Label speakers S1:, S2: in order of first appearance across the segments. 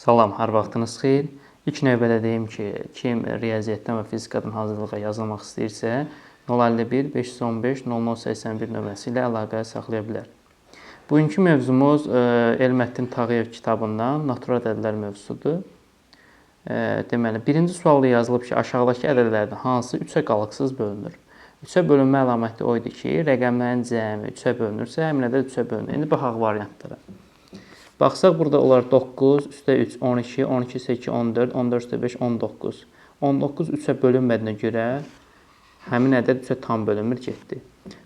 S1: Salam, hər vaxtınız xeyir. İlk növbədə deyim ki, kim riyaziyyatdan və fizikadan hazırlığa yazılmaq istəyirsə, 051 515 0081 nömrəsi ilə əlaqə saxlaya bilər. Bugünkü mövzumuz Elməddin Tağıyev kitabından natural ədədlər mövzusudur. Deməli, birinci sualda yazılıb ki, aşağıdakı ədədlərdən hansı 3-ə qalıqsız bölünür? 3-ə bölünmə əlaməti o idi ki, rəqəmlərin cəmi 3-ə bölünürsə, həmin ədəd 3-ə bölünür. İndi baxaq variantlara. Baxsaq, burada olar 9, üstə 3, 12, 12 üstə 2, 14, 14 üstə 5, 19. 19 3-ə bölünmədiyinə görə həmin ədəd 3-ə tam bölünmür, getdi.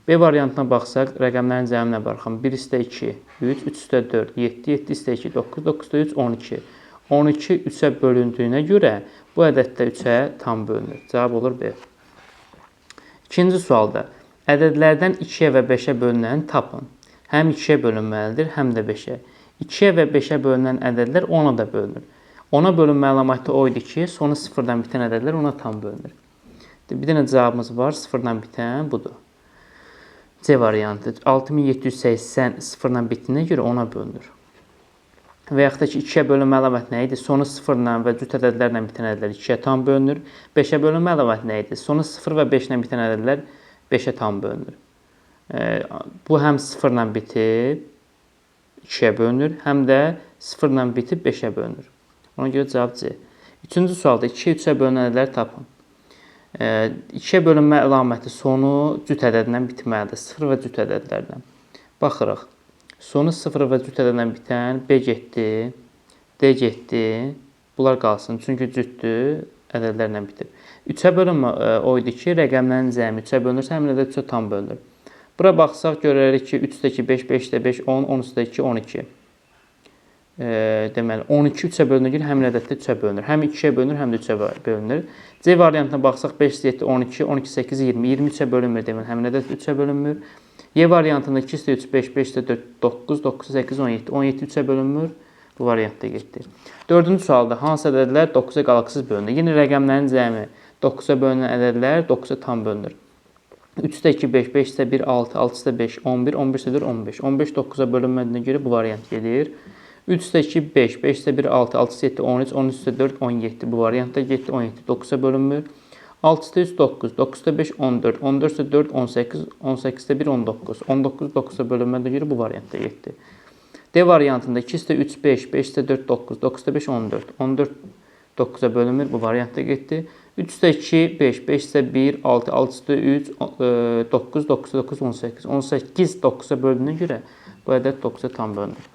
S1: B variantına baxsaq, rəqəmlərin cəminə baxaq. 1 üstə 2, 3, 3 üstə 4, 7, 7 üstə 2, 9, 9 üstə 3, 12. 12 3-ə bölündüyünə görə bu ədəd də 3-ə tam bölünür. Cavab olur B. İkinci sualda, ədədlərdən 2-yə və 5-ə bölünəni tapın. Həm 2-yə bölünməlidir, həm də 5-ə. 2-yə və 5-ə bölünən ədədlər 10-a da bölünür. 10-a bölünmə əlaməti o idi ki, sonu 0-dan bitən ədədlər 10-a tam bölünür. Bir dənə cavabımız var, 0-dan bitən budur. C variantı 6780 0-dan bitdiyinə görə 10-a bölünür. Və yaxud da ki, 2-yə bölünmə əlaməti nə idi? Sonu 0-dan və cüt ədədlərlə bitən ədədlər 2-yə tam bölünür. 5-ə bölünmə əlaməti nə idi? Sonu 0 və 5-lə bitən ədədlər 5-ə tam bölünür. Bu həm 0-dan bitib 2-yə bölünür, həm də 0-la bitib 5-ə bölünür. Ona görə cavab C. Üçüncü sualda 2-yə 3-ə bölünən ədədləri tapın. 2-yə bölünmə əlaməti sonu cüt ədədlə bitməlidir. 0 və cüt ədədlərdən. Baxırıq. Sonu 0 və cüt ədədlə bitən B getdi, D getdi. Bunlar qalsın. Çünki cütdür, ədədlərlə bitir. 3-ə bölünmə o idi ki, rəqəmlərin cəmi 3-ə bölünürsə, həmin ədəd 3-ə tam bölünür. Bura baxsaq, görərik ki, 3 üstə 2, 5, 5 üstə 5, 10, 10 üstə 2, 12. Deməli, 12 3-ə bölünür, həmin ədəddə 3-ə bölünür. Həm 2-yə bölünür, həm də 3-ə bölünür. C variantına baxsaq, 5 üstə 7, 12, 12 8, 20. 20 3-ə bölünmür, deməli, həmin ədəd 3-ə bölünmür. Y variantında 2 üstə 3, 5, 5 üstə 4, 9, 9 8, 17. 17 3-ə bölünmür, bu variantda getdi. Dördüncü sualda hansı ədədlər 9-a qalıqsız bölünür? Yenə rəqəmlərin cəmi 9-a bölünən ədədlər 9-a tam bölünür. 3 üstə 2, 5, 5 üstə 1, 6, 6 üstə 5, 11, 11 üstə 4, 15. 15 9-a bölünmədiyinə görə bu variant gedir. 3 üstə 2, 5, 5 üstə 1, 6, 6 üstə 7, 13, 13 üstə 4, 17. Bu variantda getdi. 17 9-a bölünmür. 6 üstə 3, 9, 9 üstə 5, 14, 14 üstə 4, 18, 18 üstə 1, 19. 19 9-a bölünmədiyinə görə bu variantda getdi. D variantında 2 üstə 3, 5, 5 üstə 4, 9, 9 üstə 5, 14. 14 9-a bölünmür, bu variantda getdi. 3 üstə 2, 5, 5 üstə 1, 6, 6 üstə 3, 9, 9, 9, 18. 18 9-a bölündüyünə görə bu ədəd 9-a tam bölünür.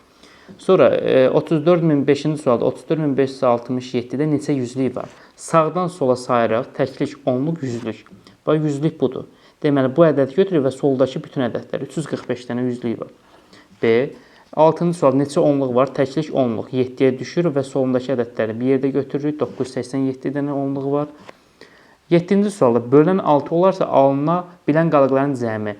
S1: Sonra 34005-ci sualda 34567-də neçə yüzlük var? Sağdan sola sayıraq təklik, onluq, yüzlük. Bax, yüzlük budur. Deməli, bu ədəd götürür və soldakı bütün ədədlər. 345 dənə yüzlük var. B. 6-cı sual, neçə onluq var? Təklik onluq 7-yə düşür və solundakı ədədləri bir yerdə götürürük. 987 dənə onluq var. 7-ci sualda, bölən 6 olarsa alına bilən qalıqların cəmi.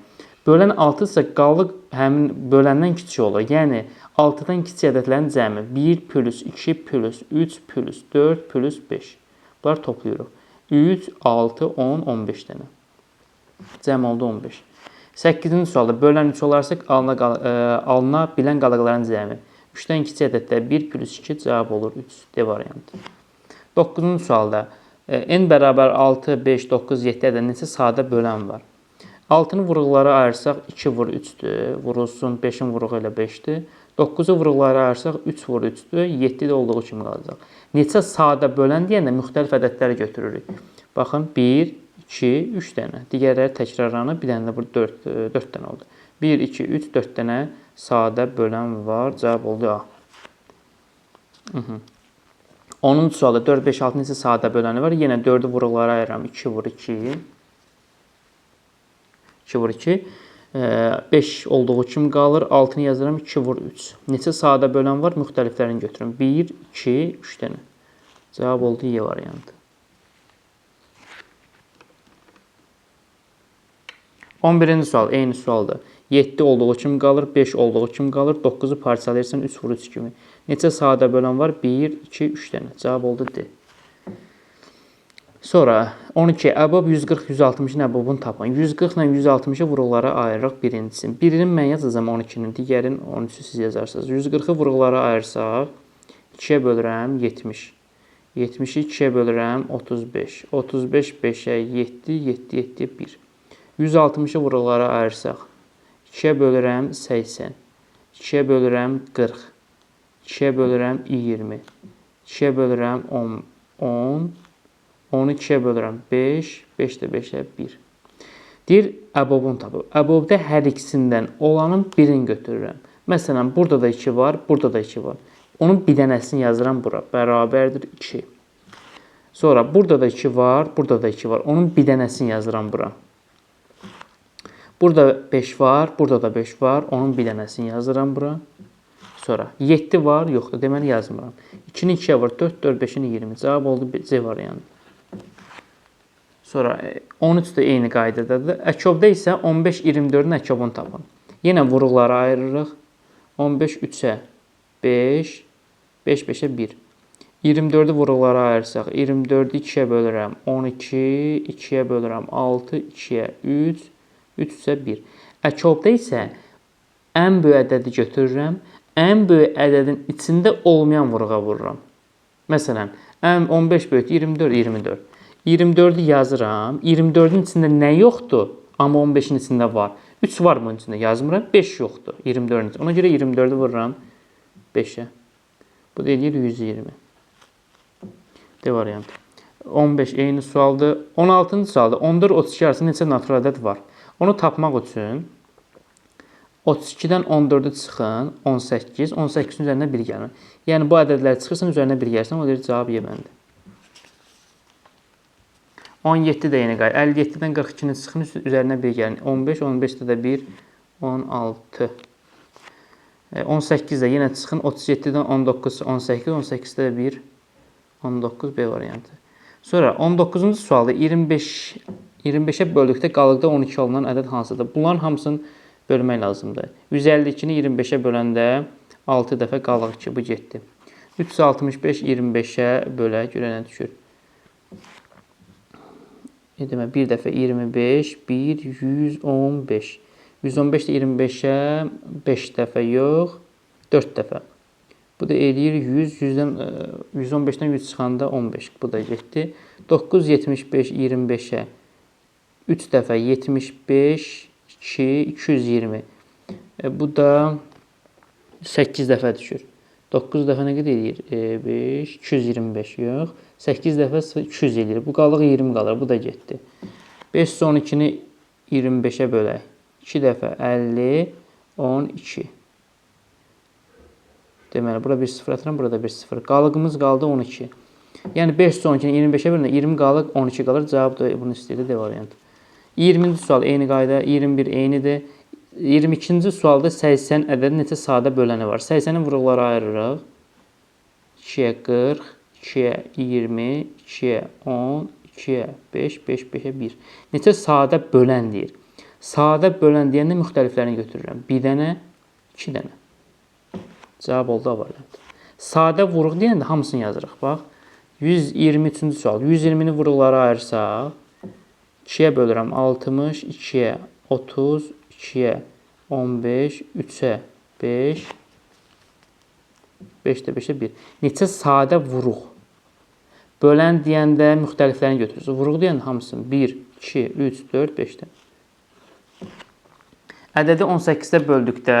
S1: Bölən 6 isə qalıq həmin böləndən kiçik olur. Yəni, 6-dan kiçik ədədlərin cəmi 1 plus 2 plus 3 plus 4 plus 5. Bunları toplayırıq. 3, 6, 10, 15 dənə. Cəm oldu 15. 8-ci sualda, bölən 3 olarsa alına bilən qalıqların cəmi. 3-dən kiçik ədəddə 1 plus 2 cavab olur 3. D variantı. 9-cu sualda, n bərabər 6, 5, 9, 7 ədəd neçə sadə bölən var? 6-nı vurğulara ayırsaq 2 vur 3-dür. Vurulsun 5-in vurğu ilə 5-dir. 9-u vurğulara ayırsaq 3 vur 3-dür. 7 də olduğu kimi qalacaq. Neçə sadə bölən deyəndə müxtəlif ədədləri götürürük. Baxın, 1, 2, 3 dənə. Digərləri təkrarlanır. Bir dənə də burada 4 dənə oldu. 1, 2, 3, 4 dənə sadə bölən var. Cavab oldu A. 10-cu sualda 4, 5, 6 neçə sadə böləni var? Yenə 4-ü vurğulara ayıram. 2 vur 2. 2 vur 2. 5 olduğu kimi qalır. 6-nı yazıram. 2 vur 3. Neçə sadə bölən var? Müxtəliflərini götürün. 1, 2, 3 dənə. Cavab oldu Y variantı. 11-ci sual, eyni sualdır. 7 olduğu kimi qalır, 5 olduğu kimi qalır, 9-u parçalayırsan 3 vur 3 kimi. Neçə sadə bölən var? 1, 2, 3 dənə. Cavab oldu D. Sonra 12. Əbab 140, 160-ın əbabını tapın. 140 ilə 160-ı vurğulara ayırırıq birincisini. Birinin mən yazacağım 12-nin, digərin 13-ü siz yazarsınız. 140-ı vurğulara ayırsaq 2-yə bölürəm 70. 70-i 2-yə bölürəm 35. 35 5-ə 7, 7, 7, 1. 160-ı vurullara ayırsaq 2-yə bölürəm 80. 2-yə bölürəm 40. 2-yə bölürəm 20. 2-yə bölürəm 10. 10-u 2-yə bölürəm 5. 5 də 5-ə 1. Deyir, əbobunu tapıb. Əbobda hər ikisindən olanın birini götürürəm. Məsələn, burada da 2 var, burada da 2 var. Onun bir dənəsini yazıram bura. Bərabərdir 2. Sonra burada da 2 var, burada da 2 var. Onun bir dənəsini yazıram bura. Burada 5 var, burada da 5 var. Onun bir dənəsini yazıram bura. Sonra 7 var, yoxdur. Deməli yazmıram. 2-ni 2-yə vur, 4, 4, 5-ini 20. Cavab oldu C variantı. Sonra 13 də eyni qaydadadır. Əkobda isə 15, 24-ün əkobunu tapın. Yenə vuruqlara ayırırıq. 15 3-ə 5, 5 5-ə 1. 24-ü vuruqlara ayırsaq, 24-ü 2-yə bölürəm 12, 2-yə bölürəm 6, 2-yə 3, 3-ə 1. Əkobda isə ən böyük ədədi götürürəm, ən böyük ədədin içində olmayan vuruğa vururam. Məsələn, 15 böyük 24, 24. 24-ü yazıram. 24-ün içində nə yoxdur? Amma 15-in içində var. 3 var mı içində? Yazmıram. 5 yoxdur 24-ün içində. Ona görə 24-ü vururam 5-ə. Bu da eləyir 120. D variantı. 15 eyni sualdır. 16-cı sualda 14, 32 arasında neçə natural ədəd var? Onu tapmaq üçün 32-dən 14-ü çıxın, 18. 18-in üzərinə 1 gəlin. Yəni bu ədədləri çıxırsan, üzərinə 1 gəlsən, o deyir cavab yeməndir. 17 də yeni qayda. 57-dən 42-ni çıxın, üzərinə 1 gəlin. 15, 15-də də 1, 16. 18 də yenə çıxın. 37-dən 19, 18, 18-də də 1, 19 B variantı. Sonra 19-cu sualda 25-ə böldükdə qalıqda 12 olunan ədəd hansıdır? Bunların hamısını bölmək lazımdır. 152-ni 25-ə böləndə 6 dəfə qalıq 2, bu getdi. 365 25-ə bölə, görə nə düşür? Demə, bir dəfə 25, 1, 115. 115 də 25-ə 5 dəfə yox, 4 dəfə. Bu da eləyir 100, 115-dən 100 çıxanda 15. Bu da getdi. 975 25-ə 3 dəfə 75, 2, 220. Bu da 8 dəfə düşür. 9 dəfə nə qədər eləyir? 5, 225 yox. 8 dəfə 200 eləyir. Bu qalıq 20 qalır. Bu da getdi. 512-ni 25-ə bölək. 2 dəfə 50, 12. Deməli, burada bir 0 atıram, burada bir 0. Qalığımız qaldı 12. Yəni 512-ni 25-ə bölündə 20 qalıq, 12 qalır. Cavab da bunu istəyirdi, D variantı. 20-ci sual eyni qayda, 21 eynidir. 22-ci sualda 80 ədədi neçə sadə böləni var? 80-i vuruqlara ayırırıq. 2-yə 40, 2-yə 20, 2-yə 10, 2-yə 5, 5, 5-ə 1. Neçə sadə bölən deyir. Sadə bölən deyəndə müxtəliflərini götürürəm. 1 dənə, 2 dənə. Cavab oldu A variantı. Sadə vuruq deyəndə hamısını yazırıq. Bax, 123-cü sual. 120-ni vuruqlara ayırsaq, 2-yə bölürəm 60, 2-yə 30, 2-yə 15, 3-ə 5, 5 də 5-ə 1. Neçə sadə vuruq? Bölən deyəndə müxtəliflərini götürürsünüz. Vuruq deyəndə hamısını 1, 2, 3, 4, 5-də. Ədədi 18-də böldükdə,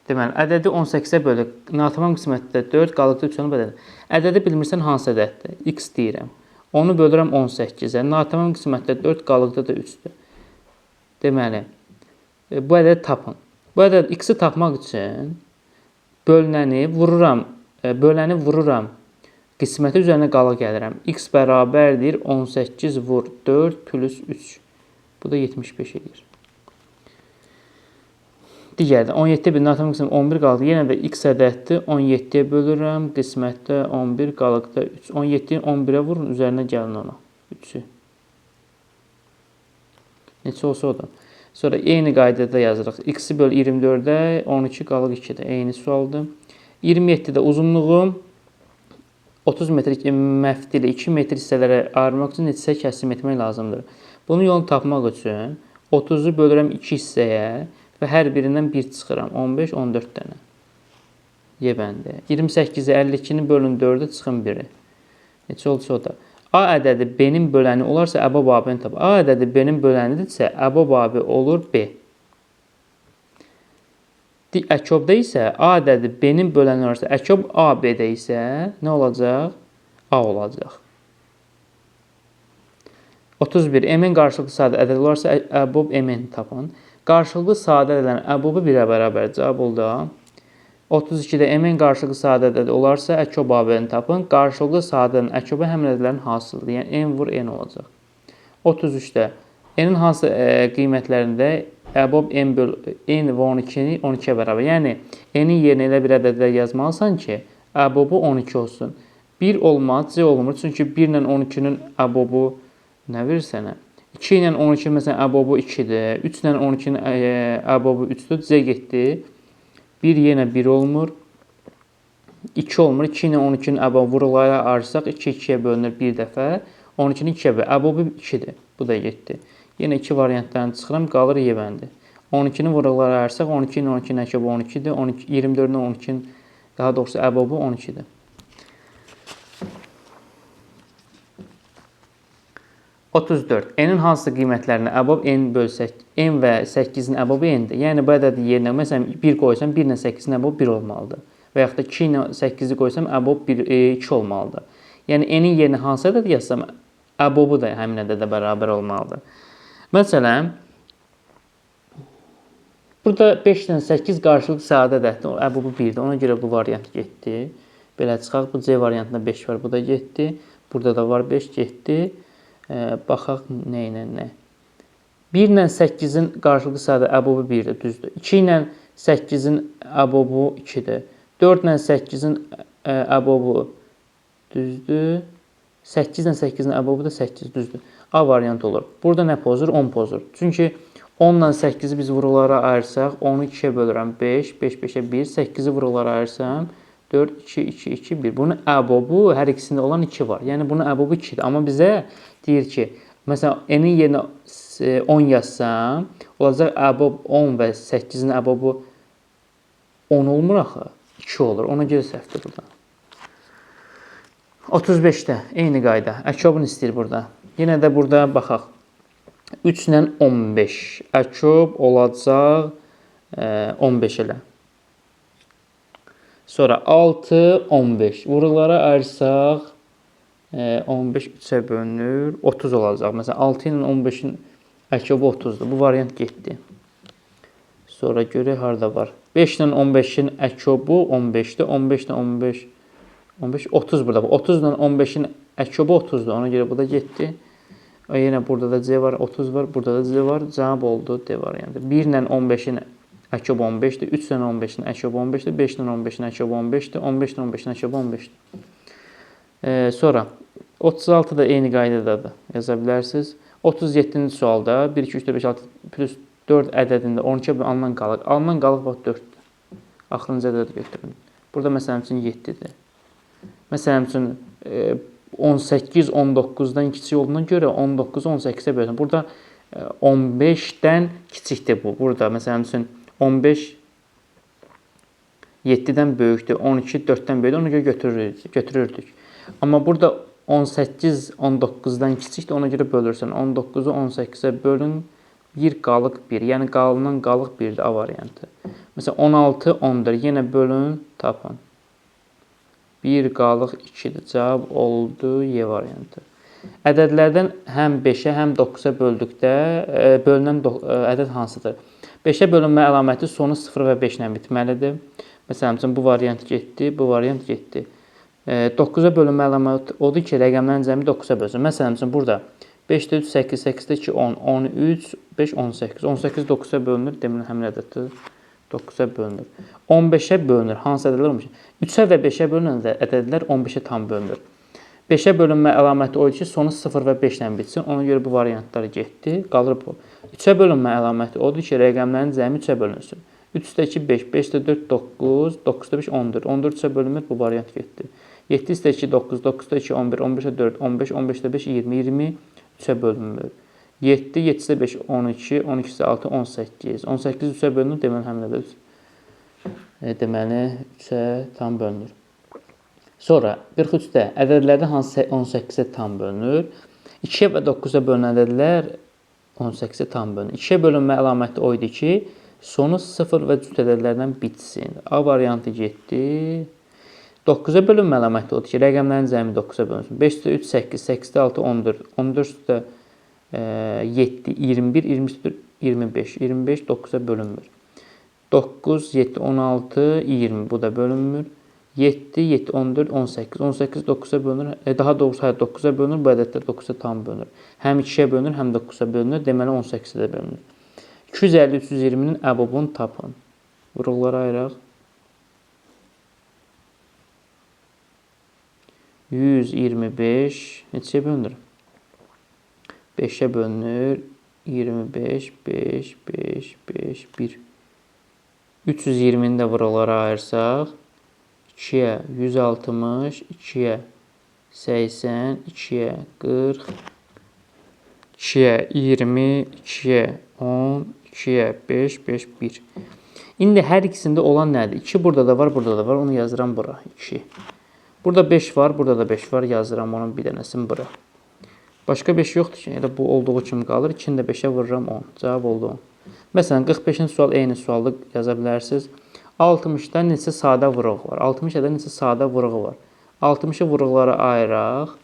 S1: deməli, ədədi 18-də böldük. Natamam qismətdə 4, qalıqda 3 olub ədədi. Ədədi bilmirsən hansı ədəddir? X deyirəm. Onu bölürəm 18-ə. Natamam qismətdə 4, qalıqda da 3-dür. Deməli, bu ədədi tapın. Bu ədəd X-i tapmaq üçün bölünəni vururam. Qisməti üzərinə qalıq gəlirəm. X bərabərdir 18 vur 4 plus 3. Bu da 75 edir. Digərdə 17-də bir natamam qismət 11 qaldı. Yenə də X ədəddir. 17-yə bölürəm. Qismətdə 11 qalıqda 3. 17-yi 11-ə vurun. Üzərinə gəlin ona. 3-ü. Neçə olsa o da. Sonra eyni qaydada yazırıq. X-i böl 24-də 12 qalıq 2-də. Eyni sualdır. 27-də uzunluğum 30 metrik məftil 2 metr hissələrə ayırmaq üçün neçə kəsim etmək lazımdır. Bunun yolunu tapmaq üçün 30-u bölürəm 2 hissəyə və hər birindən 1 çıxıram. 15, 14 dənə. Y bəndi. 28-i 52-ni bölün 4-ə çıxın 1-i. Neçə olsa o da. A ədədi B-nin böləni olarsa əbab AB-ni tap. A ədədi B-nin bölənidirsə əbab AB olur B. Əkobda isə A ədədi B-nin böləni olarsa əkob AB-də isə nə olacaq? A olacaq. 31. M-in qarşılıqlı sadə ədəd olarsa əbob M-ni tapın. Qarşılıqlı sadə ədədlərin əbobu 1-ə bərabər. Cavab oldu. 32-də M-in qarşılıqlı sadə ədəd olarsa əkob AB-ni tapın. Qarşılıqlı sadənin əkobu həmin ədədlərin hasılıdır. Yəni M vur N olacaq. 33-də N-in hansı qiymətlərində əbob M böl N və 12-ni 12-yə bərabər. Yəni N-in yerinə elə bir ədədlər yazmalısan ki, əbobu 12 olsun. 1 olmaz, C olmur. Çünki 1 ilə 12-nin əbobu nə verir sənə? 2 ilə 12 məsələn əbobu 2-dir. 3 ilə 12-nin əbobu 3-dür. C getdi. 1 yenə 1 olmur. 2 olmur. 2 ilə 12-nin əbobu vuruqlara ayırsaq 2 2-yə bölünür bir dəfə. 12-ni 2-yə bölünür. Əbobu 2-dir. Bu da getdi. Yenə 2 variantlarını çıxıram. Qalır Y bəndi. 12-ni vuruqlara ayırsaq 12 ilə 12-nin əbobu 12-dir. 24-dən 12-nin daha doğrusu əbobu 12-dir. 34. N-in hansı qiymətlərini əbob N böl 8, N və 8-in əbobu N-dir. Yəni, bu ədədi yerinə, məsələn, 1 qoysam, 1 ilə 8-in əbobu 1 olmalıdır. Və yaxud da 2 ilə 8-i qoysam, əbob 2 olmalıdır. Yəni, N-in yerinə hansı ədədi yazsam, əbobu da həmin ədədə bərabər olmalıdır. Məsələn, burada 5 ilə 8 qarşılıqlı sadə ədəddir. Əbobu 1-dir. Ona görə bu variant getdi. Belə çıxaq. Bu C variantında 5 var. Bu da getdi. Burada da var 5 getdi. Baxaq nə ilə nə. 1 ilə 8-in qarşılıqlı sadə əbobu 1-dir, düzdür. 2 ilə 8-in əbobu 2-dir. 4 ilə 8-in əbobu düzdür. 8 ilə 8-in əbobu da 8, düzdür. A variantı olur. Burada nə pozur? 10 pozur. Çünki 10 ilə 8-i biz vuruqlara ayırsaq, 10-u 2-yə bölürəm 5, 5 5-ə 1, 8-i vuruqlara ayırsam 4, 2, 2, 2, 1. Bunun əbobu hər ikisində olan 2 var. Yəni, bunun əbobu 2-dir. Amma bizə deyir ki, məsələn, N-in yerinə 10 yazsam, olacaq əbob 10 və 8-in əbobu 10 olmur axı. 2 olur. Ona görə səhvdir burada. 35-də eyni qayda. Əkobunu istəyir burada. Yenə də burada baxaq. 3 ilə 15. Əkob olacaq 15 ilə. Sonra 6, 15. Vuruqlara ayırsaq 15 3-ə bölünür. 30 olacaq. Məsələn, 6 ilə 15-in əkobu 30-dur. Bu variant getdi. Sonra görək harada var. 5 ilə 15-in əkobu 15-dir. 15 ilə 15, 15, 30 burada. 30 ilə 15-in əkobu 30-dur. Ona görə bu da getdi. Yenə burada da C var, 30 var. Burada da C var. Cavab oldu D variantı. 1 ilə 15-in əkobu 15-dir. 3 ilə 15-in əkobu 15-dir. 5 ilə 15-in əkobu 15-dir. 15 ilə 15-in əkobu 15-dir. Sonra 36 da eyni qaydadadır. Yaza bilərsiniz. 37-ci sualda 1, 2, 3, 4, 5, 6 plus 4 ədədində 12 alınan qalıq. Alınan qalıq bax 4-dür. Axırıncı ədəd götürün. Burada məsələn üçün 7-dir. Məsələn üçün 18 19-dan kiçik olduğuna görə 19 18-ə bölünür. Burada 15-dən kiçikdir bu. Burada məsələn üçün 15 7-dən böyükdür. 12 4-dən böyükdür. Ona görə götürürdük. Amma burada 18 19-dan kiçikdir. Ona görə bölürsən. 19-u 18-ə bölün. 1 qalıq 1. Yəni qalınan qalıq 1-dir A variantı. Məsələn 16 10-dur. Yenə bölün, tapın. 1 qalıq 2-dir. Cavab oldu Y variantı. Ədədlərdən həm 5-ə, həm 9-a böldükdə bölünən ədəd hansıdır? 5-ə bölünmə əlaməti sonu 0 və 5 ilə bitməlidir. Məsələn, bu variant getdi, bu variant getdi. 9-a bölünmə əlaməti odur ki, rəqəmlərin cəmi 9-a bölsün. Məsələn, burada 5-də 3, 8, 8-də 2, 10, 13, 5, 18. 18 9-a bölünür, demin həmin ədəddir. 9-a bölünür. 15-ə bölünür. Hansı ədədlər olmuş? 3-ə və 5-ə bölünən ədədlər 15-ə tam bölünür. 5-ə bölünmə əlaməti o ki, sonu 0 və 5 ilə bitsin. Ona görə bu variantlar getdi. Qalır bu. 3-ə bölünmə əlaməti odur ki, rəqəmlərin cəmi 3-ə bölünsün. 3-də 2, 5, 5-də 4, 9, 9-da 5, 14. 14 3-ə bölünmür, bu variant getdi. 7-də 2, 9, 9-da 2, 11, 15-də 4, 15, 15-də 5, 20, 20 3-ə bölünmür. 7, 7-də 5, 12, 12-də 6, 18. 18 3-ə bölünür, deməli həmin ədəd. deməli 3-ə tam bölünür. Sonra 43-də ədədlərdən hansı 18-ə tam bölünür? 2-yə və 9-a bölünən ədədlər 18-ə tam bölünür. 2-yə bölünmə əlaməti o idi ki, sonu 0 və cüt ədədlərdən bitsin. A variantı getdi. 9-a bölünmə əlaməti odur ki, rəqəmlərin cəmi 9-a bölünsün. 5-də 3, 8, 8-də 6, 14, 14-də 7, 21, 23-də 25, 25 9-a bölünmür. 9, 7, 16, 20 bu da bölünmür. 7, 7, 14, 18, 18 9-a bölünür. Daha doğrusu 9-a bölünür, bu ədədlər 9-a tam bölünür. Həm 2-yə bölünür, həm 9-a bölünür. Deməli 18-ə də bölünür. 250, 320-nin əbobunu tapın. Vuruqlara ayıraq. 125 neçəyə bölünür? 5-ə bölünür. 25, 5, 5, 5, 1. 320-ni də vuruqlara ayırsaq, 2-yə 160, 2-yə 80, 2-yə 40, 2-yə 20, 2-yə 10, 2-yə 5, 5, 1. İndi hər ikisində olan nədir? 2 burada da var, burada da var. Onu yazıram bura. 2. Burada 5 var, burada da 5 var. Yazıram onun bir dənəsini bura. Başqa 5 yoxdur ki. Elə bu olduğu kimi qalır. 2-ni də 5-ə vururam 10. Cavab oldu 10. Məsələn, 45-ci sual eyni sualda yaza bilərsiniz. 60-da neçə sadə vuruq var? 60-da neçə sadə vuruğu var? 60-ı vuruqlara ayıraq.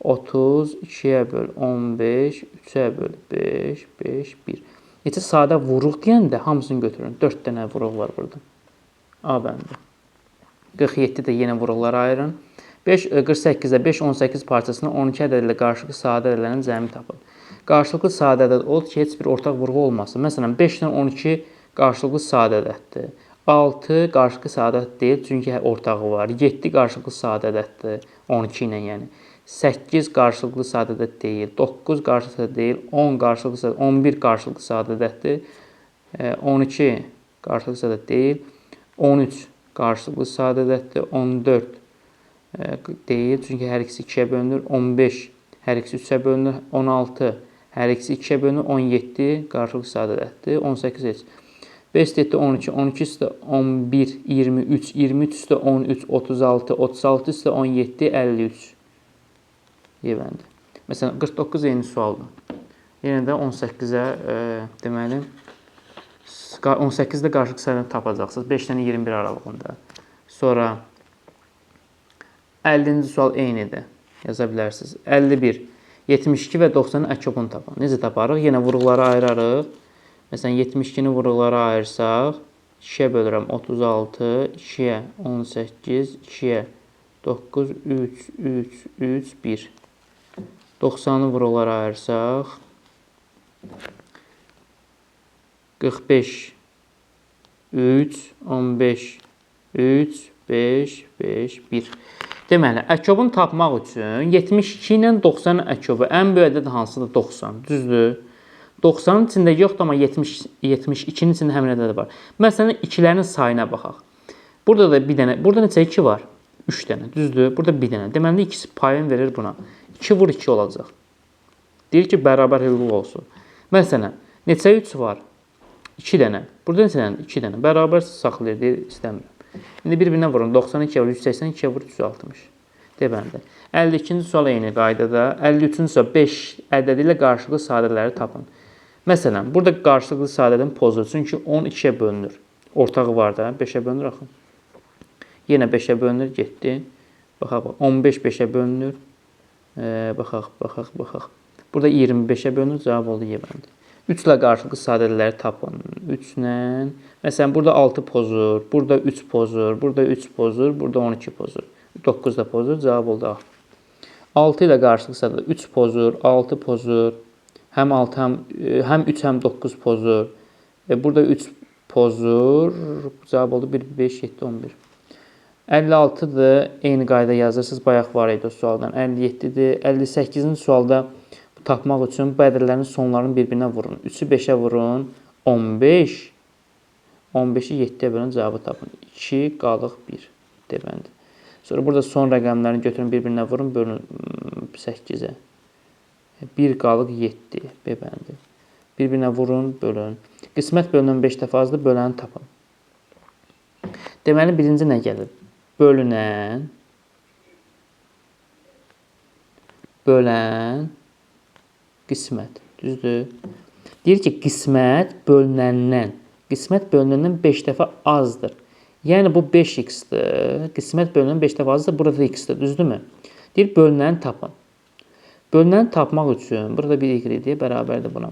S1: 30, 2-yə böl 15, 3-ə böl 5, 5, 1. Neçə sadə vuruq deyəndə hamısını götürün. 4 dənə vuruq var burada. A bəndi. 47-də yenə vuruqlara ayırın. 48-də 5, 18 parçasını 12 ədəd ilə qarşılıqlı sadə ədədlərin cəmi tapın. Qarşılıqlı sadə ədəd odur ki, heç bir ortaq vuruq olmasın. Məsələn, 5 ilə 12 qarşılıqlı sadə ədəddir. 6 qarşılıqlı sadə ədəd deyil, çünki ortağı var. 7 qarşılıqlı sadə ədəddir, 12 ilə yəni. 8 qarşılıqlı sadə ədəd deyil, 9 qarşılıqlı sadə deyil, 10 qarşılıqlı sadə, 11 qarşılıqlı sadə ədəddir, 12 qarşılıqlı sadə deyil, 13 qarşılıqlı sadə ədəddir, 14 deyil, çünki hər ikisi 2-yə bölünür, 15 hər ikisi 3-ə bölünür, 16 hər ikisi 2-yə bölünür, 17 qarşılıqlı sadə ədəddir, 18 heç. 5 üstə 12, 12 üstə 11, 23, 23 üstə 13, 36, 36 üstə 17, 53. Yebəndi. Məsələn, 49 eyni sualdır. Yenə də 18-ə deməli 18-də qarşılıqlı sayıları tapacaqsınız. 5 dənə 21 aralığında. Sonra 50-ci sual eynidir. Yaza bilərsiniz. 51, 72 və 90-ın əkobunu tapın. Necə taparıq? Yenə vuruqlara ayırarıq. Məsələn, 72-ni vuruqlara ayırsaq, 2-yə bölürəm 36, 2-yə 18, 2-yə 9, 3, 3, 3, 1. 90-ı vuruqlara ayırsaq, 45, 3, 15, 3, 5, 5, 1. Deməli, əkobunu tapmaq üçün 72 ilə 90-ın əkobu ən böyük ədəd hansıdır? 90. Düzdür? 90-ın içində yoxdur, amma 72-nin içində həmin ədəd var. Məsələn, 2-lərin sayına baxaq. Burada da bir dənə, burada neçə 2 var? 3 dənə, düzdür? Burada bir dənə. Deməli, ikisi payını verir buna. 2 vur 2 olacaq. Deyir ki, bərabər hüquq olsun. Məsələn, neçə 3 var? 2 dənə. Burada neçə dənə? 2 dənə. Bərabər saxlayır, deyir, istəmirəm. İndi bir-birinə vurun. 92-yə vur, 182-yə vur, 360. Deməli, 52-ci sual eyni qaydada. 53-cü sual 5 ədədi ilə qarşılıqlı sadələri tapın. Məsələn, burada qarşılıqlı sadədən pozur. Çünki 10 2-yə bölünür. Ortağı var da, 5-ə bölünür axı. Yenə 5-ə bölünür, getdi. Baxaq, 15 5-ə bölünür. Baxaq. Burada 25-ə bölünür, cavab oldu yeməndi. 3 ilə qarşılıqlı sadələri tapın. 3 ilə, məsələn, burada 6 pozur, burada 3 pozur, burada 3 pozur, burada 12 pozur. 9 da pozur, cavab oldu A. 6 ilə qarşılıqlı sadələri 3 pozur, 6 pozur. Həm 6, həm 3, həm 9 pozur. Burada 3 pozur. Cavab oldu 1, 5, 7, 11. 56-dır. Eyni qayda yazırsınız. Bayaq var idi o sualdan. 57-dir. 58-ci sualda tapmaq üçün bu ədədlərin sonlarını bir-birinə vurun. 3-ü 5-ə vurun. 15. 15-i 7-yə bölün. Cavabı tapın. 2 qalıq 1. Deməli. Sonra burada son rəqəmlərini götürün. Bir-birinə vurun. Bölün 8-ə. 1 qalıq 7. B bəndi. Bir-birinə vurun, bölün. Qismət bölünən 5 dəfə azdır, böləni tapın. Deməli, birinci nə gəlir? Bölünən, qismət. Düzdür? Deyir ki, qismət bölünəndən 5 dəfə azdır. Yəni, bu 5x-dir. Qismət bölünəndən 5 dəfə azdır. Burada x-dir. Düzdürmü? Deyir, bölünəni tapın. Bölünəni tapmaq üçün, burada bir y bərabərdir buna.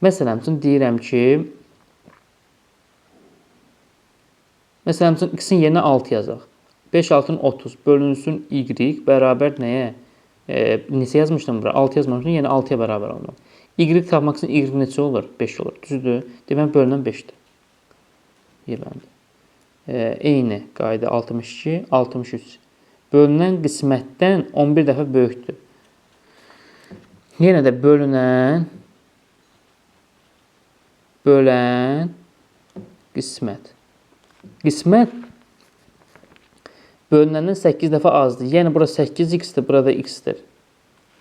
S1: Məsələn üçün, deyirəm ki, x-in yerinə 6 yazaq. 5, 6-ın 30 bölünsün y bərabər nəyə? Neçə yazmışdım bura? 6 yazmamışdım, yəni 6-ya bərabər olmalı. Y tapmaq üçün y neçə olur? 5 olur. Düzdür? Demək, bölünən 5-dir. Eyni qayda 62, 63. Bölünən qismətdən 11 dəfə böyükdür. Yenə də bölünən, qismət. Qismət bölünəndən 8 dəfə azdır. Yəni, bura 8x-dir, burada x-dir.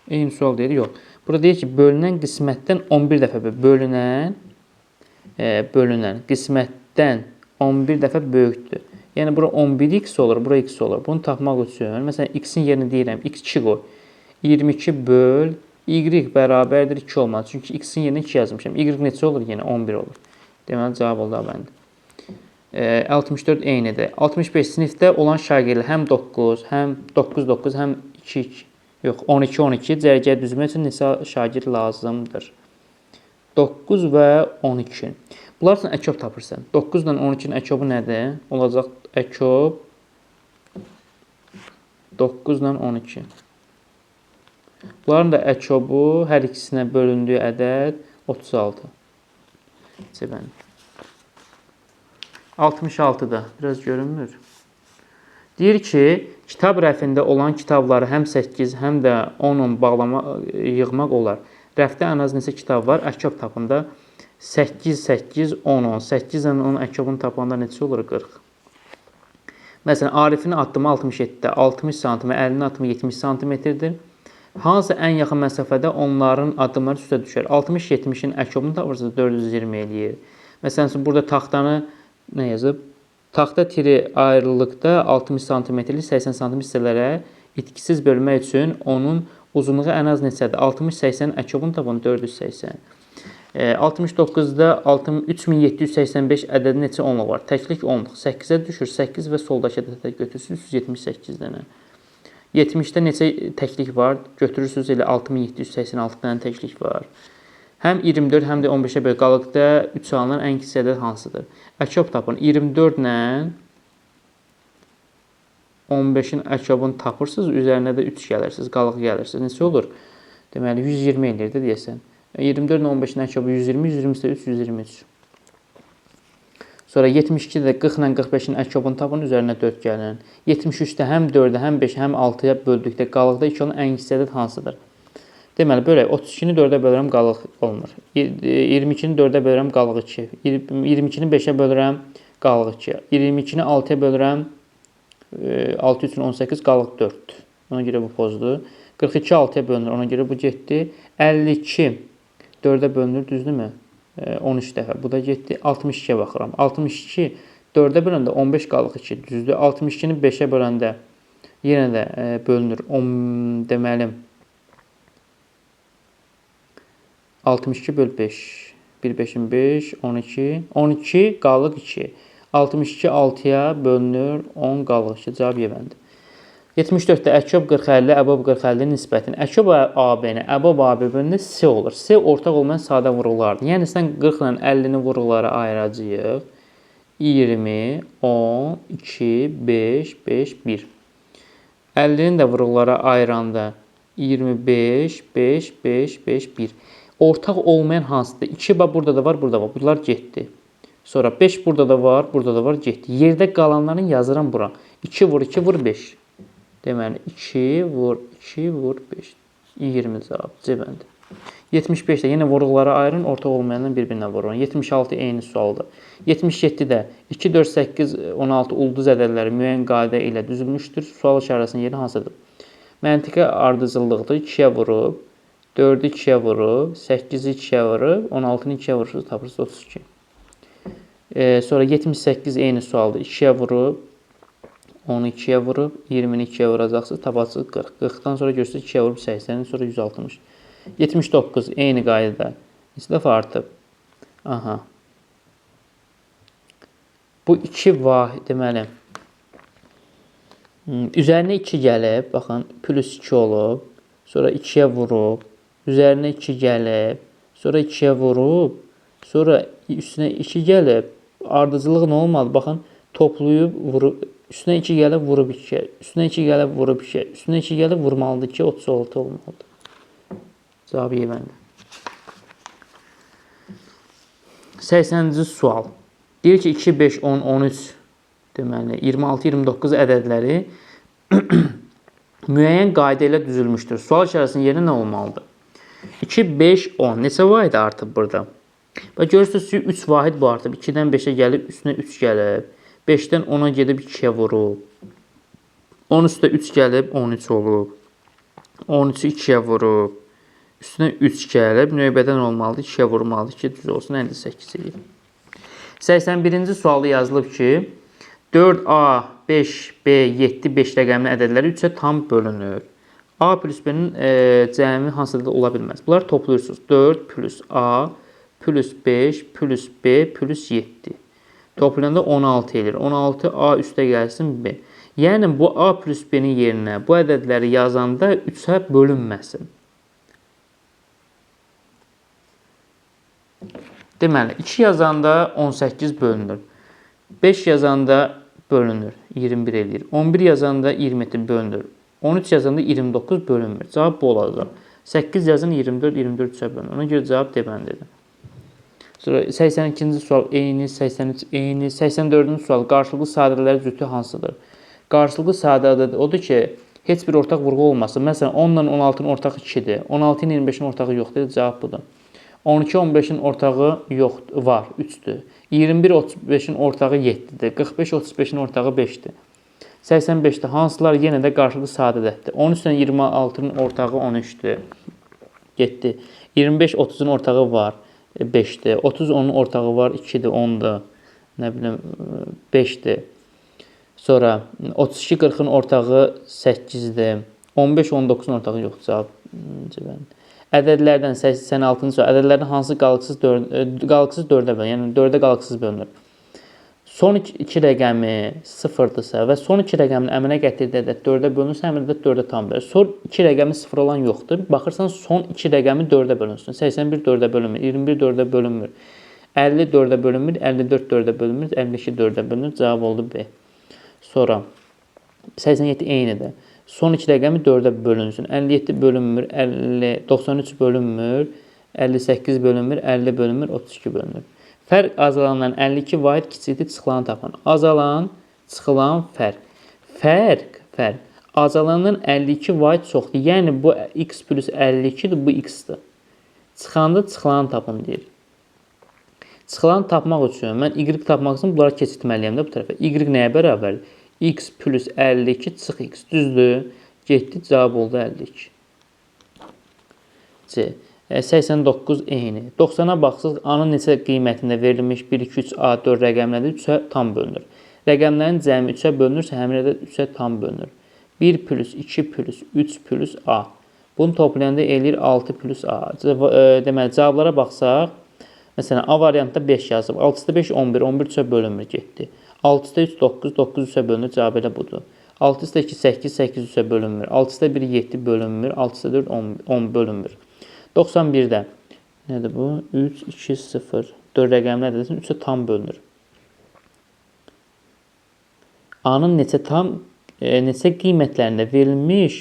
S1: Eyni sual deyir, yox. Burada deyir ki, bölünən qismətdən 11 dəfə bölünən qismətdən 11 dəfə böyükdür. Yəni, bura 11x olur, bura x olur. Bunu tapmaq üçün, məsələn, x-in yerini deyirəm, x2 qoy. 22 böl, y bərabərdir 2 olmalı. Çünki x-in yerinə 2 yazmışam. Y neçə olur? Yəni, 11 olur. Deməli, cavab oldu bəndə. 64 eynidir. 65 sinifdə olan şagirdlər həm 9, həm 9, həm 2, yox, 12 cərgə düzmək üçün neçə şagird lazımdır? 9 və 12. Bunlar üçün əkob tapırsan. 9 ilə 12-nin əkobu nədir? Olacaq əkob 9 ilə 12. Bunların da əkobu hər ikisinə bölündüyü ədəd 36. Cəbəndə. 66-da biraz görünmür. Deyir ki, kitab rəfində olan kitabları həm 8, həm də 10 yığmaq olar. Rəfdə ən az neçə kitab var? Əkob tapında 8, 8, 10, 10. 8 ilə 10 əkobunu tapanda neçə olur? 40. Məsələn, Arifin addımı 67-də 60 cm, 50-nin addımı 70 cm-dir. Hansı ən yaxın məsafədə onların addımları üstə düşər? 60-70-in əkobunu tapırsa 420 eləyir. Məsələn, burada taxtanı nə yazıb? Taxta tiri ayrılıqda 60 cm-lik 80 cm hissələrə itkisiz bölmək üçün onun uzunluğu ən az neçədir? 60-80-in əkobunu tapın 480. 69-da 3785 ədədi neçə onluq var? Təklik onluq. 8-ə düşür. 8 və soldakı ədədə götürsünüz 178 dənə. 70-də neçə təklik var? Götürürsünüz elə 6786 dənə təklik var. Həm 24, həm də 15-ə böl qalıqda 3 alınan ən kiçik ədəd hansıdır? Əkob tapın. 24 ilə 15-in əkobunu tapırsınız, üzərinə də 3 gəlirsiniz, qalıq gəlirsiniz. Neçə olur? Deməli, 120 eləyir də deyəsən. 24 ilə 15-in əkobu 120, 120-də 3, 123. Sonra 72-də 40 ilə 45-in əkobunu tapın, üzərinə 4 gəlin. 73-də həm 4-ə, həm 5-ə, həm 6-ya böldükdə qalıqda 2 olan ən kiçik ədəd hansıdır? Deməli, bölək. 32-ni 4-ə bölürəm, qalıq olmur. 22-ni 4-ə bölürəm, qalıq 2. 22-ni 5-ə bölürəm, qalıq 2. 22-ni 6-ya bölürəm, 6 üçün 18, qalıq 4. Ona görə bu pozdur. 42 6-ya bölünür, ona görə bu getdi. 52 4-ə bölünür, düzdürmü? 13 dəfə. Bu da getdi. 62-yə baxıram. 62 4-ə böləndə 15 qalıq 2, düzdür. 62-ni 5-ə böləndə yenə də bölünür. Deməli, 62 böl 5. 1 5-in 5, 12. 12 qalıq 2. 62 6-ya bölünür, 10 qalıq 2. Cavab yevəndir. 74-də əkob 40-50, əbob 40-50 nisbətin. Əkob AB-nə, əbob AB bölündə S olur. S ortaq olmayan sadə vuruqlardır. Yəni, sən 40 ilə 50-ni vuruqlara ayıracağıq. 20, 10, 2, 5, 5, 1. 50-ni də vuruqlara ayıranda 25, 5, 5, 5, 1. Ortaq olmayan hansıdır? 2 burada da var, burada var. Bunlar getdi. Sonra 5 burada da var, burada da var, getdi. Yerdə qalanların yazıram bura. 2 vur 2 vur 5. Deməli, 2 vur 2 vur 5. 20 cavab. Cəbəndə. 75-də yenə vuruqlara ayırın, ortaq olmayandan bir-birinə vurun. 76 eyni sualdır. 77-də 2, 4, 8, 16 ulduz ədədləri müəyyən qayda ilə düzülmüşdür. Sual işarəsinin yeri hansıdır? Məntiqi ardıcıllıqdır. 2-yə vurub, 4-ü 2-yə vurub, 8-i 2-yə vurub, 16-nı 2-yə vurursunuz, tapırsınız 32. Sonra 78 eyni sualdır. 2-yə vurub, 10-u 2-yə vurub, 20-ni 2-yə vuracaqsınız. Tapacaqsınız 40. 40-dan sonra görürsünüz 2-yə vurub 80, sonra 160. 79 eyni qaydada. Neçə dəfə artıb? Aha. Bu 2 vahid deməli. Üzərinə 2 gəlib, baxın, plus 2 olub, sonra 2-yə vurub, üzərinə 2 gəlib, sonra 2-yə vurub, sonra üstünə 2 gəlib, ardıcılıq nə olmalı? Baxın, toplayıb, vurub, üstünə 2 gəlib, vurub 2-yə, üstünə 2 gəlib, vurub 2-yə, üstünə 2 gəlib, vurmalıdır ki, 36 olmalıdır. Cavabı yeməlidir. 80-ci sual. Deyir ki, 2, 5, 10, 13, deməli, 26, 29 ədədləri müəyyən qayda ilə düzülmüşdür. Sual işarəsinin yerinə nə olmalıdır? 2, 5, 10. Neçə vahid artıb burada? Və görürsünüz ki, 3 vahid bu artıb. 2-dən 5-ə gəlib, üstünə 3 gəlib. 5-dən 10-a gedib 2-yə vurub. 10 üstə 3 gəlib, 13 olub. 13-ü 2-yə vurub. Üstünə 3 gəlib, növbədən olmalıdır, 2-yə vurmalıdır ki, düz olsun, 58 edir. 81-ci sualda yazılıb ki, 4A, 5B, 7, 5 rəqəmli ədədləri 3-ə tam bölünür. A plus B-nin cəmi hansı ədəd ola bilməz? Bunları toplayırsınız. 4 plus A plus 5 plus B plus 7. Toplayanda 16 edir. 16 A üstə gəlsin B. Yəni, bu A plus B-nin yerinə bu ədədləri yazanda 3-ə bölünməsin. Deməli, 2 yazanda 18 bölünür. 5 yazanda bölünür, 21 edir. 11 yazanda 27 bölünür. 13 yazanda 29 bölünmür. Cavab bu olacaq. 8 yazın 24, 24 3-ə bölünür. Ona görə cavab deməlidir. Sonra 82-ci sual eyni, 83 eyni, 84-cü sual qarşılıqlı sadələr cütü hansıdır? Qarşılıqlı sadə ədəd odur ki, heç bir ortaq vurğu olmasın. Məsələn, 10 ilə 16-nın ortağı 2-dir. 16 ilə 25-in ortağı yoxdur. Cavab budur. 12-15-in ortağı yoxdur, var, 3-dür. 21-35-in ortağı 7-dir. 45-35-in ortağı 5-dir. 85-də hansılar yenə də qarşılıqlı sadədətdir. 13 ilə 26-nın ortağı 13-dür. 7. 25-30-un ortağı var, 5-dir. 30-10-un ortağı var, 2-dir, 10-dur. Nə bilim, 5-dir. Sonra 32-40-ın ortağı 8-dir. 15-19-un ortağı yoxdur. Cavab. Ədədlərdən 86-cı sual. Ədədlərdən hansı qalıqsız 4-ə bölünür? Yəni 4-ə qalıqsız bölünür. Son 2 rəqəmi 0-dırsa və son 2 rəqəmin əmələ gətirdiyi ədəd 4-ə bölünürsə, həmin ədəd 4-ə tam bölünür. Son 2 rəqəmi 0 olan yoxdur. Baxırsan, son 2 rəqəmi 4-ə bölünsün. 81 4-ə bölünmür, 21 4-ə bölünmür, 50 4-ə bölünmür, 54 4-ə bölünmür, 52 4-ə bölünür. Cavab oldu B. Sonra 87 eynidir. Son 2 rəqəmi 4-ə bölünsün. 57 bölünmür, 93 bölünmür, 58 bölünmür, 50 bölünmür, 32 bölünür. Fərq azalandan 52 vahid kiçikdir, çıxılanı tapın. Azalan, çıxılan, fərq. Fərq. Azalandan 52 vahid çoxdur. Yəni, bu x plus 52-dir, bu x-dir. Çıxanda çıxılanı tapın, deyir. Çıxılanı tapmaq üçün, mən y tapmaq üçün bunları keçirtməliyəm də bu tərəfə. Y nəyə bərabərdir? X plus 52 çıx x. Düzdür. Getdi, cavab oldu 52. C. 89 eyni. 90-a baxsaq, A-nın neçə qiymətində verilmiş 1, 2, 3, A, 4 rəqəmlərdə 3-ə tam bölünür. Rəqəmlərin cəmi 3-ə bölünürsə, həmin ədəd 3-ə tam bölünür. 1 plus 2 plus 3 plus A. Bunu toplayanda eləyir 6 plus A. Deməli, cavablara baxsaq, məsələn, A variantda 5 yazıb. 6-da 5, 11. 11 3-ə bölünmür, getdi. 6-da 3, 9. 9 3-ə bölünür, cavab elə budur. 6-da 2, 8. 8 3-ə bölünmür. 6-da 1, 7 bölünmür. 6-da 4, 10 bölünmür. 91-də nədir bu? 3, 2, 0. 4 rəqəmlər edəsin, 3-ə tam bölünür. A-nın neçə qiymətlərində verilmiş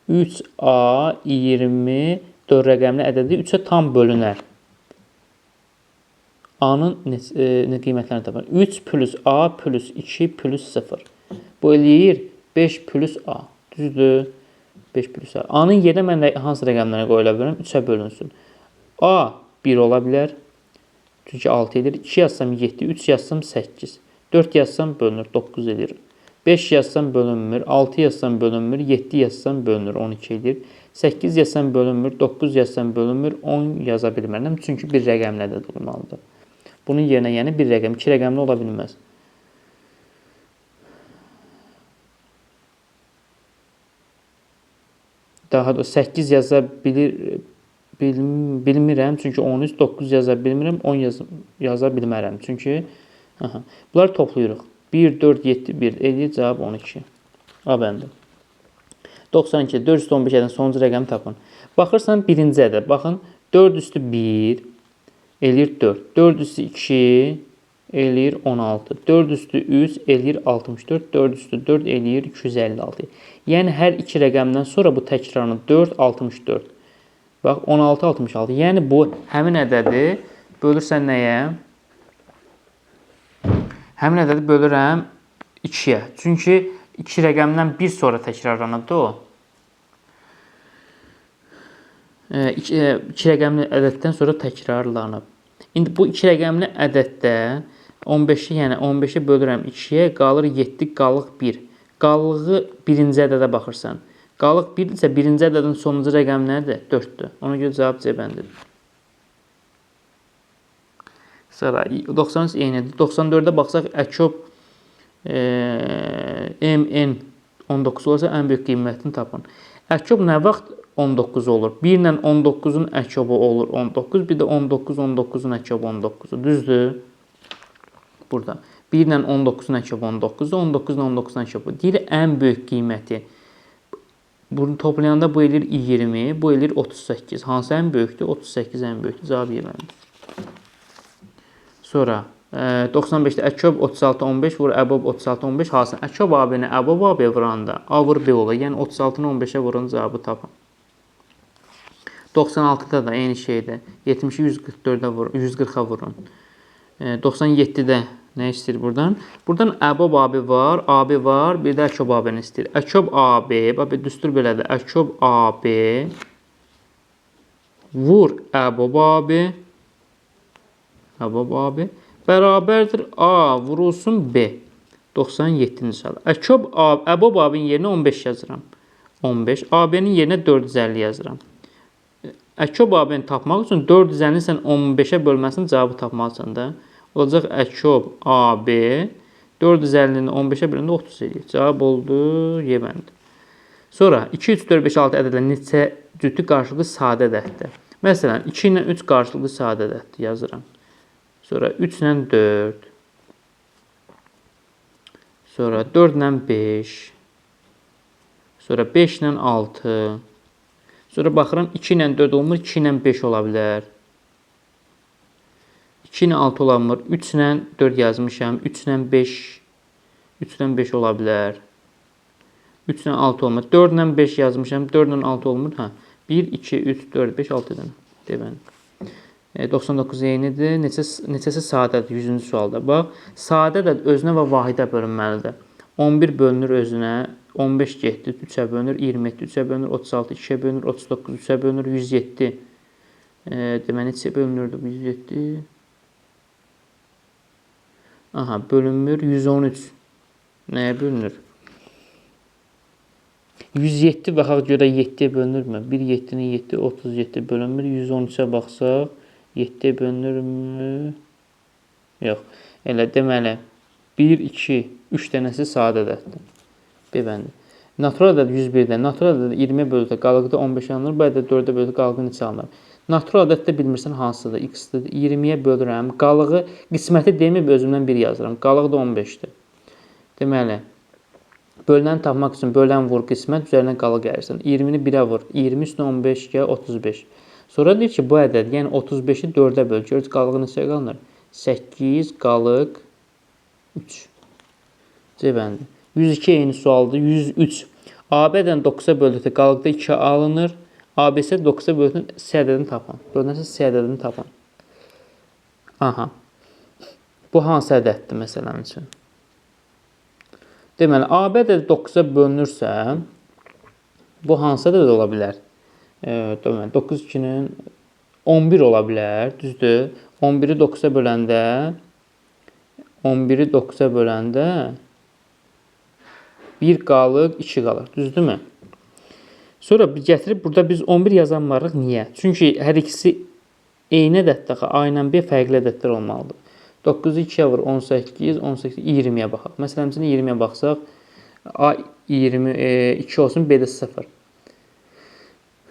S1: 3A 20 4 rəqəmli ədədi 3-ə tam bölünər. A-nın nə qiymətlərini tapar? 3 plus A plus 2 plus 0. Bu eləyir 5 plus A. Düzdür? 5 plus A. A-nın yerinə mən hansı rəqəmlərə qoyula bilərəm? 3-ə bölünsün. A 1 ola bilər. Çünki 6 edir. 2 yazsam 7, 3 yazsam 8. 4 yazsam bölünür, 9 edir. 5 yazsam bölünmür, 6 yazsam bölünmür, 7 yazsam bölünür, 12 edir. 8 yazsam bölünmür, 9 yazsam bölünmür, 10 yaza bilmərəm. Çünki bir rəqəmlə də olmalıdır. Bunun yerinə yəni bir rəqəm, 2 rəqəmli ola bilməz. Daha da 8 yaza bilmirəm, çünki 13, 9 yaza bilmirəm, 10 yaza bilmərəm. Çünki bunları toplayırıq. 1, 4, 7, 1 eləyir, cavab 12. A bəndi. 92, 415-dən sonuncu rəqəmi tapın. Baxırsan, birinci ədəd. Baxın, 4 üstü 1 eləyir 4. 4 üstü 2 eləyir 16. 4 üstü 3 eləyir 64. 4 üstü 4 eləyir 256. Yəni, hər iki rəqəmdən sonra bu təkrarını 4, 64. Bax, 16, 66. Yəni, bu həmin ədədi bölürsən nəyə? Həmin ədədi bölürəm 2-yə. Çünki 2 rəqəmdən bir sonra təkrarlanıbdır o. 2 rəqəmli ədəddən sonra təkrarlanıb. İndi bu 2 rəqəmli ədəddə 15-i, yəni 15-i bölürəm 2-yə, qalır 7, qalıq 1. Qalığı birinci ədədə baxırsan. Qalıq 1 isə birinci ədədin sonuncu rəqəmi nədir? 4-dür. Ona görə cavab C bəndidir. Sonra 93 eynidir. 94-də baxsaq, əkyob MN 19 olursa ən böyük qiymətini tapın. Əkyob nə vaxt 19 olur? 1 ilə 19-un əkyobu olur 19, bir də 19, 19-un əkyobu 19-dur. Düzdür? Burada. 1 ilə 19-un əkyobu 19-dur, 19 ilə 19-un əkyobu. Deyir, ən böyük qiyməti. Bunu toplayanda bu eləyir 20, bu eləyir 38. Hansı ən böyükdür? 38 ən böyükdür. Cavab yeməlidir. Sonra 95-də əkyob 36, 15 vur, əbob 36, 15 hansın? Əkyob AB-ni əbob AB vuranda A vur B olur. Yəni 36-nı 15-ə vurun, cavabı tapın. 96-da da eyni şeydir. 70-i 140-a vurun. 97-də nə istəyir buradan? Buradan əbob AB var, AB var, bir də əkyob AB-ni istəyir. Əkyob AB, düstur belədir. Əkyob AB vur əbob AB, əbob AB bərabərdir A vurulsun B. 97-ci sual. Əbob AB-nin yerinə 15 yazıram. 15. AB-nin yerinə 450 yazıram. Əkyob AB-ni tapmaq üçün 450-ni sən 15-ə bölməsinin cavabı tapmalısan da. Olacaq əkyob AB 450-ni 15-ə bölündə 30 edir. Cavab oldu Y bəndi. Sonra 2, 3, 4, 5, 6 ədədlə neçə cütlük qarşılıqlı sadə ədəddir? Məsələn, 2 ilə 3 qarşılıqlı sadə ədəddir. Yazıram. Sonra 3 ilə 4. Sonra 4 ilə 5. Sonra 5 ilə 6. Sonra baxıram 2 ilə 4 olmur, 2 ilə 5 ola bilər. 2 ilə 6 olamır, 3 ilə 4 yazmışam, 3 ilə 5, 3 ilə 5 ola bilər. 3 ilə 6 olmur, 4 ilə 5 yazmışam, 4 ilə 6 olmur. 1, 2, 3, 4, 5, 6 dənə. Deyəm. 99 eynidir. Neçəsi sadədir? 100-cü sualda. Bax, sadə də özünə və vahidə bölünməlidir. 11 bölünür özünə, 15 getdi, 3-ə bölünür, 27 3-ə bölünür, 36 2-ə bölünür, 39 3-ə bölünür, 107. Deməli, neçə bölünürdü bu 107? Aha, bölünmür, 113. Nəyə bölünür? 107 baxaq görə 7-yə bölünürmü? 1, 7-nin 7, 37 bölünmür. 113-ə baxsaq, 7-yə bölünürmü? Yox. Elə deməli, 1, 2, 3 dənəsi sadə ədəddir. B bəndi. Natural ədəd 101-də, natural ədəd 20-yə bölüdür, qalıqda 15 alınır, bu ədəd 4-ə bölüdür, qalıqda neçə alınır? Natural ədəddə bilmirsən hansıdır? X-dir. 20-yə bölürəm. Qalığı, qisməti deməyib özümdən 1 yazıram. Qalıq da 15-dir. Deməli, bölünəni tapmaq üçün bölən vur qismət, üzərinə qalıq gəlirsən. 20-ni 1-ə vur. 20 üstünə 15 gəl, 35. Sonra deyir ki, bu ədəd, yəni 35-i 4-ə böl. Görürüz, qalığı neçə qalınır? 8, qalıq 3. C bəndi. 102 eyni sualdır. 103. AB-dən 9-a böldükdə qalıqda 2 alınır. ABC 9-a bölünür, C ədədini tapın. Bölünərsə C ədədini tapın. Aha. Bu hansı ədəddir məsələn üçün? Deməli, AB ədədi 9-a bölünürsə, bu hansı ədəd ola bilər? Deməli, 9 2-nin 11 ola bilər, düzdür? 11-i 9-a böləndə 11-i 9-a böləndə 1 qalıq, 2 qalır, düzdürmü? Sonra gətirib burada biz 11 yazanmarıq. Niyə? Çünki hər ikisi eyni ədəddir. A ilə B fərqli ədədlər olmalıdır. 9-u 2-yə vur 18, 18, 20-yə baxaq. Məsələn, 20-yə baxsaq, A 22 olsun, B də 0.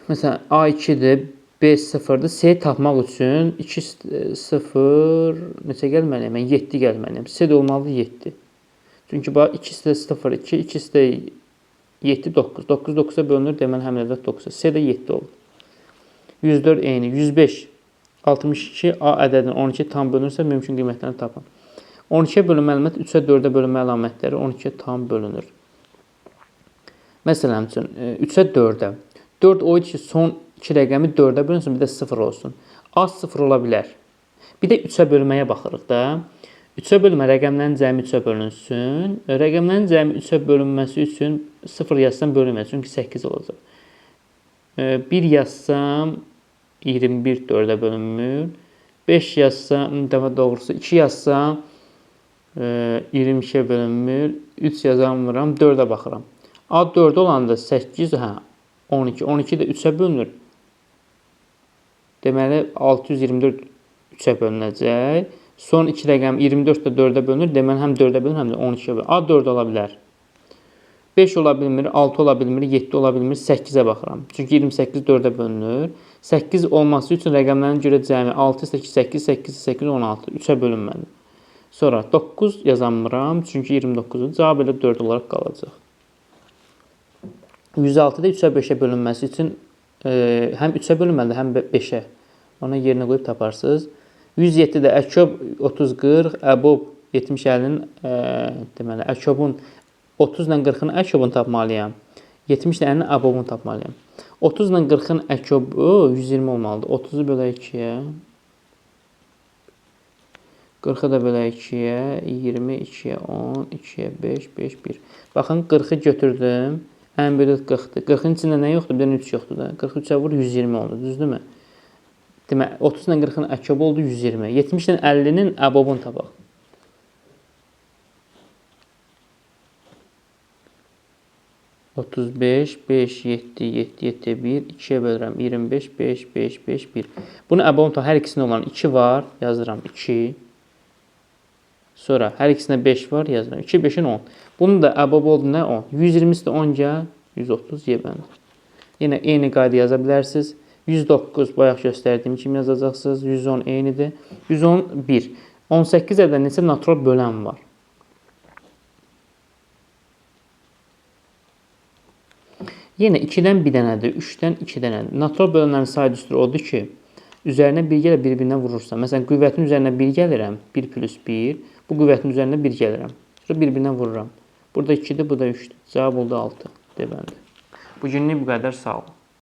S1: Məsələn, A 2-dir, B 0-dır. C tapmaq üçün 2, 0, neçə gəlməliyəm? Mən 7 gəlməliyəm. C də olmalıdır 7. Çünki bax, ikisi də 0, 2, ikisi də 7, 9. 9, 9-a bölünür, deməli, həmin ədəd 9. C də 7 olur. 104 eyni, 105, 62, A ədədinin 12 tam bölünürsə, mümkün qiymətlərini tapın. 12-yə bölünmə əlamət 3-ə 4-ə bölünmə əlamətləri 12-yə tam bölünür. Məsələn üçün, 3-ə 4-ə. 4 o idi ki, son 2 rəqəmi 4-ə bölünsün, bir də 0 olsun. Az 0 ola bilər. Bir də 3-ə bölməyə baxırıq da. 3-ə bölmə rəqəmlərin cəmi 3-ə bölünsün. Rəqəmlərin cəmi 3-ə bölünməsi üçün 0 yazsam bölünməz, çünki 8 olacaq. 1 yazsam 21 4-ə bölünmür. 5 yazsam, daha doğrusu 2 yazsam 22-yə bölünmür. 3 yazamıram, 4-ə baxıram. A 4 olanda 8, 12. 12 də 3-ə bölünür. Deməli, 624 3-ə bölünəcək. Son 2 rəqəm 24 də 4-ə bölünür. Deməli, həm 4-ə bölünür, həm də 12-ə bölünür. A 4 ola bilər. 5 ola bilmir, 6 ola bilmir, 7 ola bilmir, 8-ə baxıram. Çünki 28 4-ə bölünür. 8 olması üçün rəqəmlərin görə cəmi 6, 8, 8, 8, 8, 16. 3-ə bölünməli. Sonra 9 yazamıram, çünki 29-dur. Cavab elə 4 olaraq qalacaq. 106-da 3-ə 5-ə bölünməsi üçün həm 3-ə bölünməlidir, həm 5-ə. Ona yerinə qoyub taparsınız. 107-də Əkob 30-40, Əbob 70-50-nin deməli, Əkobun 30 ilə 40-ın Əkobunu tapmalıyam. 70 ilə 50-nin Əbobunu tapmalıyam. 30 ilə 40-ın Əkobu 120 olmalıdır. 30-u bölək 2-yə. 40-ı da bölək 2-yə. 20, 2-yə 10, 2-yə 5, 5, 1. Baxın, 40-ı götürdüm. Ən böyük 40-dır. 40-ın içində nə yoxdur? Bir dənə 3 yoxdur da. 43-ə vur 120 oldu. Düzdürmü? Demək, 30 ilə 40-ın Əkobu oldu 120. 70 ilə 50-nin Əbobunu tapaq. 35, 5, 7, 7, 7, 1, 2-yə bölürəm. 25, 5, 5, 5, 1. Bunu Əbobunu tapaq. Hər ikisində olan 2 var. Yazıram 2. Sonra hər ikisində 5 var. Yazıram 2, 5-in 10. Bunun da Əbobu oldu nə? 10. 120-si də 10 gəl. 130 yebəndir. Yenə eyni qayda yaza bilərsiniz. 109 bayaq göstərdiyim kimi yazacaqsınız. 110 eynidir. 111. 18 ədəd neçə natural bölən var? Yenə 2-dən 1 dənədir, 3-dən 2 dənədir. Natural bölənlərin sayı düsturu odur ki, üzərinə 1 gələ bir-birinə vurursa. Məsələn, qüvvətin üzərinə 1 gəlirəm, 1 plus 1. Bu qüvvətin üzərinə 1 gəlirəm. Sonra bir-birinə vururam. Burada 2-dir, bu da 3-dür. Cavab oldu 6. Deməlidir. Bugünlük bu qədər, sağ olun.